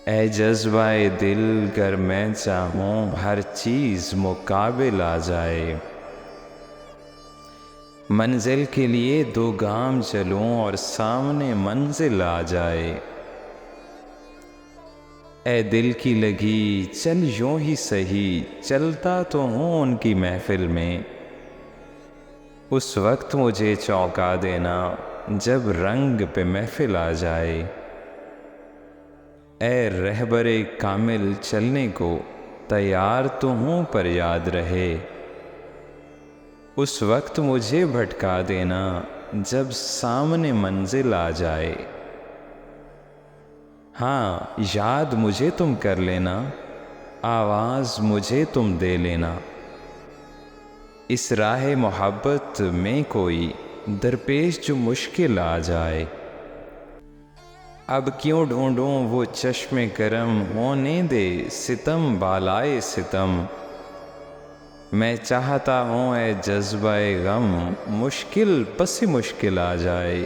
اے جذبہ دل گر میں چاہوں ہر چیز مقابل آ جائے، منزل کے لیے 2 گام چلوں اور سامنے منزل آ جائے۔ اے دل کی لگی چل یوں ہی سہی، چلتا تو ہوں ان کی محفل میں، اس وقت مجھے چونکا دینا جب رنگ پہ محفل آ جائے۔ اے رہبر کامل چلنے کو تیار تو ہوں پر یاد رہے، اس وقت مجھے بھٹکا دینا جب سامنے منزل آ جائے۔ ہاں یاد مجھے تم کر لینا، آواز مجھے تم دے لینا، اس راہ محبت میں کوئی درپیش جو مشکل آ جائے۔ اب کیوں ڈھونڈوں وہ چشم کرم، ہونے دے ستم بالائے ستم، میں چاہتا ہوں اے جذبہ غم مشکل پس مشکل آ جائے۔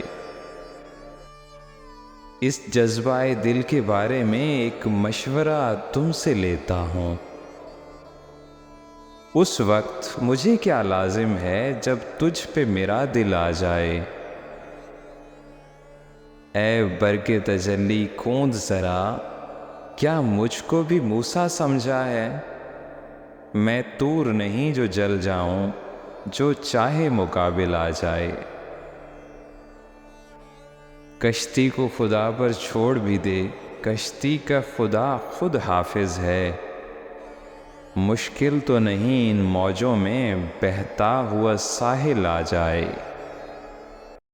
اس جذبہ دل کے بارے میں ایک مشورہ تم سے لیتا ہوں، اس وقت مجھے کیا لازم ہے جب تجھ پہ میرا دل آ جائے۔ اے برق تجلی کوند ذرا، کیا مجھ کو بھی موسیٰ سمجھا ہے، میں طور نہیں جو جل جاؤں جو چاہے مقابل آ جائے۔ کشتی کو خدا پر چھوڑ بھی دے، کشتی کا خدا خود حافظ ہے، مشکل تو نہیں ان موجوں میں بہتا ہوا ساحل آ جائے۔